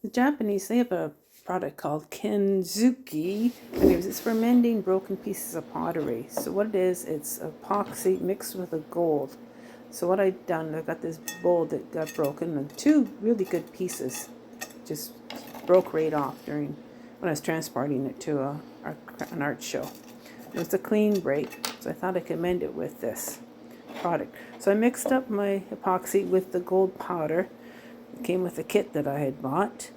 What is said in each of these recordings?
The Japanese, they have a product called Kenzuki. Anyways, it's for mending broken pieces of pottery. So what it is, it's epoxy mixed with a gold. So what I've done, I got this bowl that got broken, and two really good pieces just broke right off when I was transporting it to an art show. It was a clean break, so I thought I could mend it with this product. So I mixed up my epoxy with the gold powder. It came with a kit that I had bought.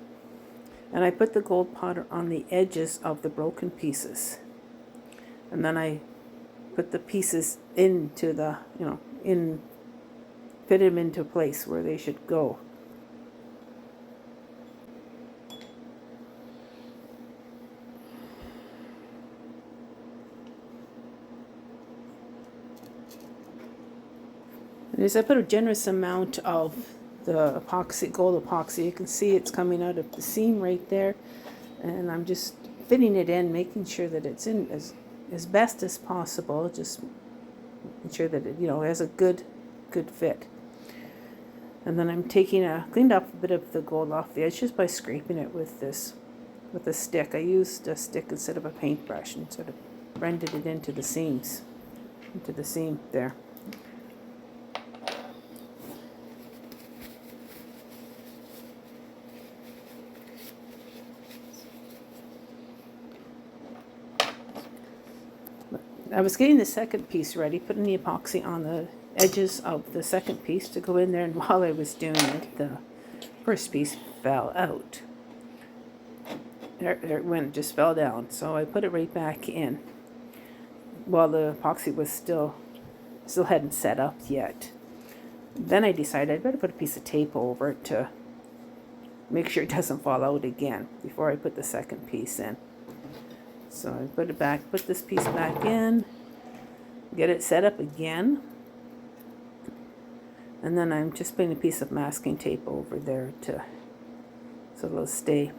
And I put the gold powder on the edges of the broken pieces. And then I put the pieces into the, fit them into place where they should go. And as I put a generous amount of the epoxy, gold epoxy, you can see it's coming out of the seam right there. And I'm just fitting it in, making sure that it's in as best as possible. Just ensure that it, has a good fit. And then I'm cleaned off a bit of the gold off the edge just by scraping it with a stick. I used a stick instead of a paintbrush and sort of blended it into the seam there. I was getting the second piece ready, putting the epoxy on the edges of the second piece to go in there, and while I was doing it, the first piece fell out. There it went, just fell down. So I put it right back in while the epoxy was still hadn't set up yet. Then I decided I'd better put a piece of tape over it to make sure it doesn't fall out again before I put the second piece in. So I put this piece back in, get it set up again, and then I'm just putting a piece of masking tape over there so it'll stay.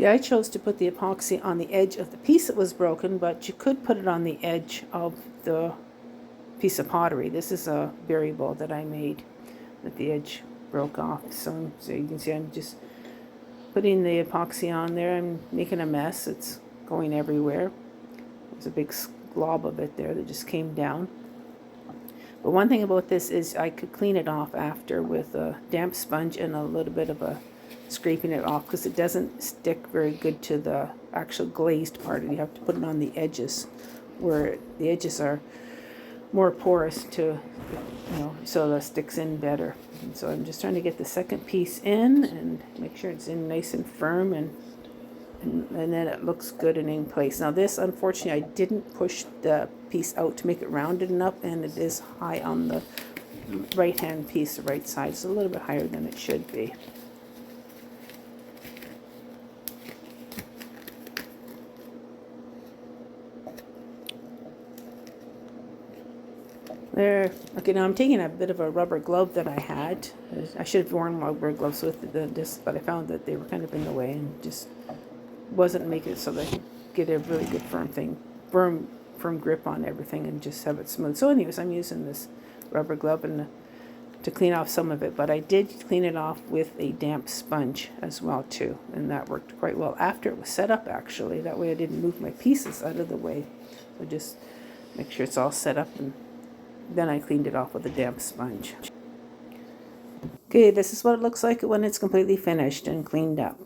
I chose to put the epoxy on the edge of the piece that was broken, but you could put it on the edge of the piece of pottery. This is a berry bowl that I made that the edge broke off. So you can see I'm just putting the epoxy on there. I'm making a mess. It's going everywhere. There's a big glob of it there that just came down. But one thing about this is I could clean it off after with a damp sponge and a little bit of scraping it off, because it doesn't stick very good to the actual glazed part. You have to put it on the edges where the edges are more porous so that sticks in better. And so I'm just trying to get the second piece in and make sure it's in nice and firm, and then it looks good and in place. Now this, unfortunately, I didn't push the piece out to make it rounded enough, and it is high on the right hand piece, the right side. It's a little bit higher than it should be. There. Okay, now I'm taking a bit of a rubber glove that I had. I should have worn rubber gloves with this, but I found that they were kind of in the way and just wasn't making it so that I could get a really good firm grip on everything and just have it smooth. So anyways, I'm using this rubber glove to clean off some of it, but I did clean it off with a damp sponge as well too, and that worked quite well after it was set up, actually. That way I didn't move my pieces out of the way. So just make sure it's all set up, and then I cleaned it off with a damp sponge. Okay, this is what it looks like when it's completely finished and cleaned up.